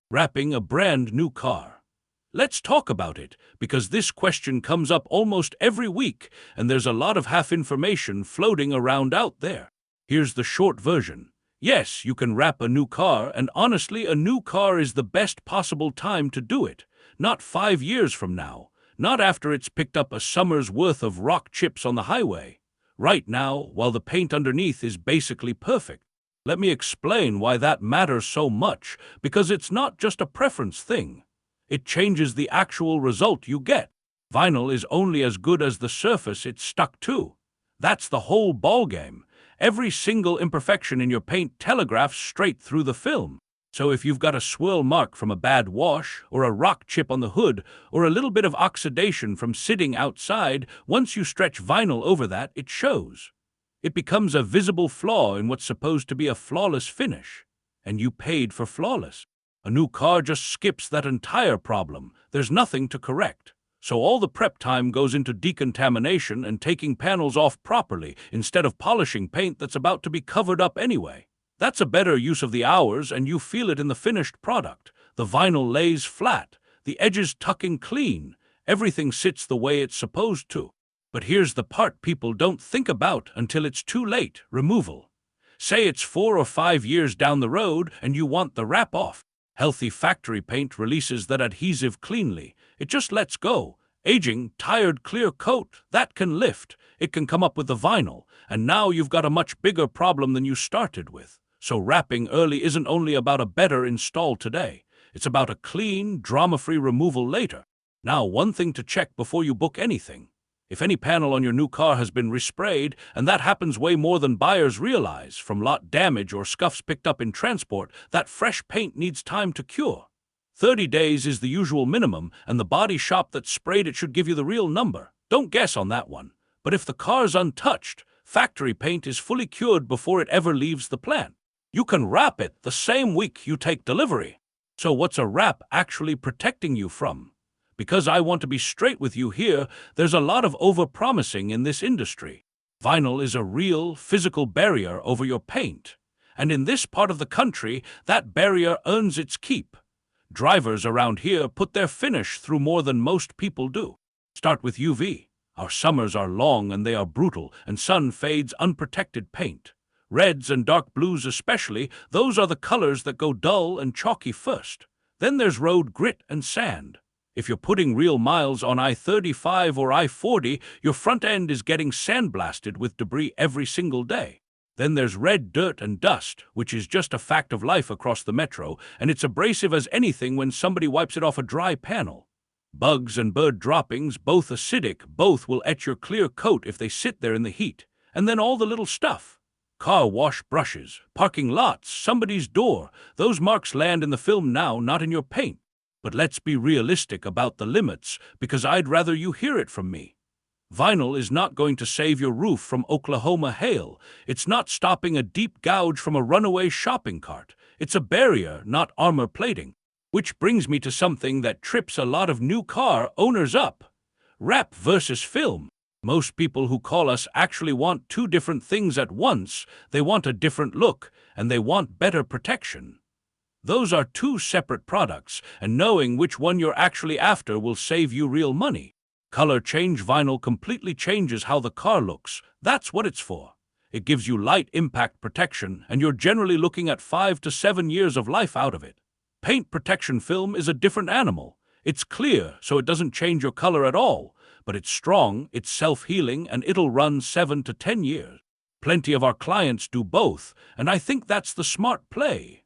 Wrapping a brand new car. Let's talk about it, because this question comes up almost every week, and there's a lot of half information floating around out there. Here's the short version. Yes, you can wrap a new car, and honestly, a new car is the best possible time to do it. Not 5 years from now. Not after it's picked up a summer's worth of rock chips on the highway. Right now, while the paint underneath is basically perfect. Let me explain why that matters so much, because it's not just a preference thing. It changes the actual result you get. Vinyl is only as good as the surface it's stuck to. That's the whole ballgame. Every single imperfection in your paint telegraphs straight through the film. So if you've got a swirl mark from a bad wash, or a rock chip on the hood, or a little bit of oxidation from sitting outside, once you stretch vinyl over that, it shows. It becomes a visible flaw in what's supposed to be a flawless finish. And you paid for flawless. A new car just skips that entire problem. There's nothing to correct. So all the prep time goes into decontamination and taking panels off properly instead of polishing paint that's about to be covered up anyway. That's a better use of the hours, and you feel it in the finished product. The vinyl lays flat, the edges tucking clean, everything sits the way it's supposed to. But here's the part people don't think about until it's too late: removal. Say it's 4 or 5 years down the road and you want the wrap off. Healthy factory paint releases that adhesive cleanly. It just lets go. Aging, tired, clear coat, that can lift. It can come up with the vinyl, and now you've got a much bigger problem than you started with. So wrapping early isn't only about a better install today. It's about a clean, drama-free removal later. Now, one thing to check before you book anything. If any panel on your new car has been resprayed, and that happens way more than buyers realize, from lot damage or scuffs picked up in transport, that fresh paint needs time to cure. 30 days is the usual minimum, and the body shop that sprayed it should give you the real number. Don't guess on that one. But if the car's untouched, factory paint is fully cured before it ever leaves the plant. You can wrap it the same week you take delivery. So what's a wrap actually protecting you from? Because I want to be straight with you here, there's a lot of over-promising in this industry. Vinyl is a real, physical barrier over your paint. And in this part of the country, that barrier earns its keep. Drivers around here put their finish through more than most people do. Start with UV. Our summers are long and they are brutal, and sun fades unprotected paint. Reds and dark blues especially, those are the colors that go dull and chalky first. Then there's road grit and sand. If you're putting real miles on I-35 or I-40, your front end is getting sandblasted with debris every single day. Then there's red dirt and dust, which is just a fact of life across the metro, and it's abrasive as anything when somebody wipes it off a dry panel. Bugs and bird droppings, both acidic, both will etch your clear coat if they sit there in the heat. And then all the little stuff. Car wash brushes, parking lots, somebody's door. Those marks land in the film now, not in your paint. But let's be realistic about the limits, because I'd rather you hear it from me. Vinyl is not going to save your roof from Oklahoma hail. It's not stopping a deep gouge from a runaway shopping cart. It's a barrier, not armor plating. Which brings me to something that trips a lot of new car owners up. Wrap versus film. Most people who call us actually want two different things at once. They want a different look, and they want better protection. Those are two separate products, and knowing which one you're actually after will save you real money. Color change vinyl completely changes how the car looks. That's what it's for. It gives you light impact protection, and you're generally looking at 5 to 7 years of life out of it. Paint protection film is a different animal. It's clear, so it doesn't change your color at all, but it's strong, it's self-healing, and it'll run 7 to 10 years. Plenty of our clients do both, and I think that's the smart play.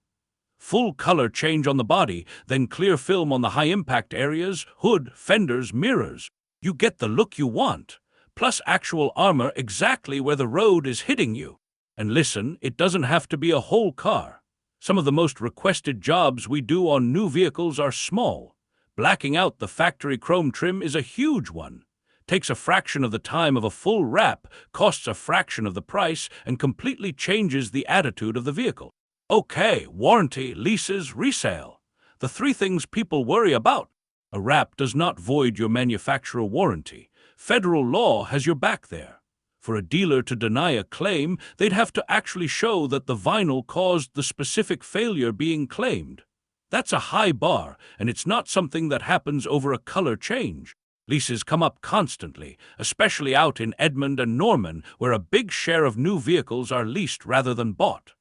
Full color change on the body, then clear film on the high-impact areas, hood, fenders, mirrors. You get the look you want, plus actual armor exactly where the road is hitting you. And listen, it doesn't have to be a whole car. Some of the most requested jobs we do on new vehicles are small. Blacking out the factory chrome trim is a huge one. Takes a fraction of the time of a full wrap, costs a fraction of the price, and completely changes the attitude of the vehicle. Okay, warranty, leases, resale. The three things people worry about. A wrap does not void your manufacturer warranty. Federal law has your back there. For a dealer to deny a claim, they'd have to actually show that the vinyl caused the specific failure being claimed. That's a high bar, and it's not something that happens over a color change. Leases come up constantly, especially out in Edmond and Norman, where a big share of new vehicles are leased rather than bought.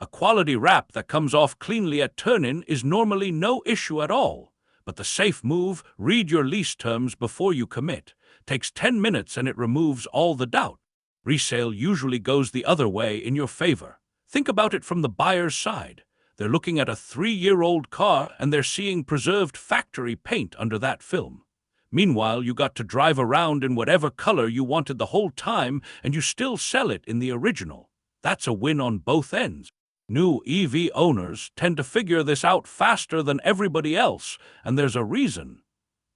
A quality wrap that comes off cleanly at turn-in is normally no issue at all. But the safe move, read your lease terms before you commit, takes 10 minutes and it removes all the doubt. Resale usually goes the other way in your favor. Think about it from the buyer's side. They're looking at a 3-year-old car and they're seeing preserved factory paint under that film. Meanwhile, you got to drive around in whatever color you wanted the whole time and you still sell it in the original. That's a win on both ends. New EV owners tend to figure this out faster than everybody else, and there's a reason.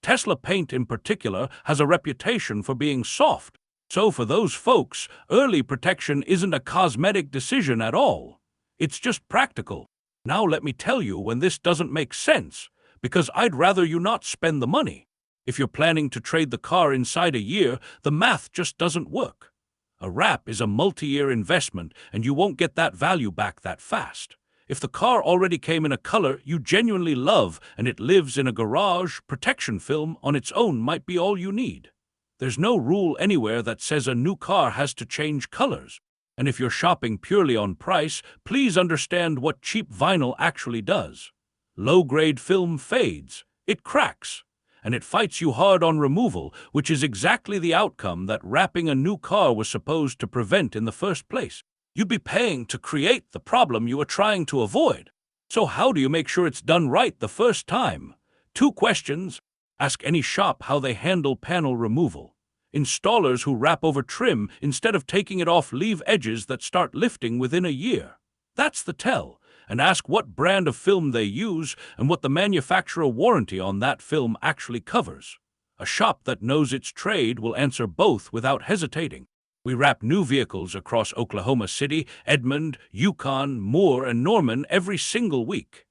Tesla paint in particular has a reputation for being soft. So for those folks, early protection isn't a cosmetic decision at all. It's just practical. Now let me tell you when this doesn't make sense, because I'd rather you not spend the money. If you're planning to trade the car inside a year, the math just doesn't work. A wrap is a multi-year investment, and you won't get that value back that fast. If the car already came in a color you genuinely love and it lives in a garage, protection film on its own might be all you need. There's no rule anywhere that says a new car has to change colors. And if you're shopping purely on price, please understand what cheap vinyl actually does. Low-grade film fades, it cracks, and it fights you hard on removal, which is exactly the outcome that wrapping a new car was supposed to prevent in the first place. You'd be paying to create the problem you were trying to avoid. So how do you make sure it's done right the first time? 2 questions. Ask any shop how they handle panel removal. Installers who wrap over trim instead of taking it off leave edges that start lifting within a year. That's the tell. And ask what brand of film they use and what the manufacturer warranty on that film actually covers. A shop that knows its trade will answer both without hesitating. We wrap new vehicles across Oklahoma City, Edmond, Yukon, Moore, and Norman every single week.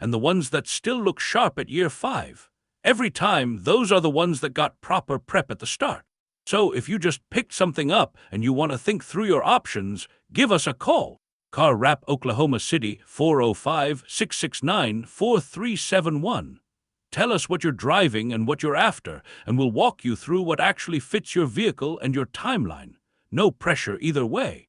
And the ones that still look sharp at year 5. Every time, those are the ones that got proper prep at the start. So if you just picked something up and you want to think through your options, give us a call. Car Wrap Oklahoma City, 405-669-4371. Tell us what you're driving and what you're after, and we'll walk you through what actually fits your vehicle and your timeline. No pressure either way.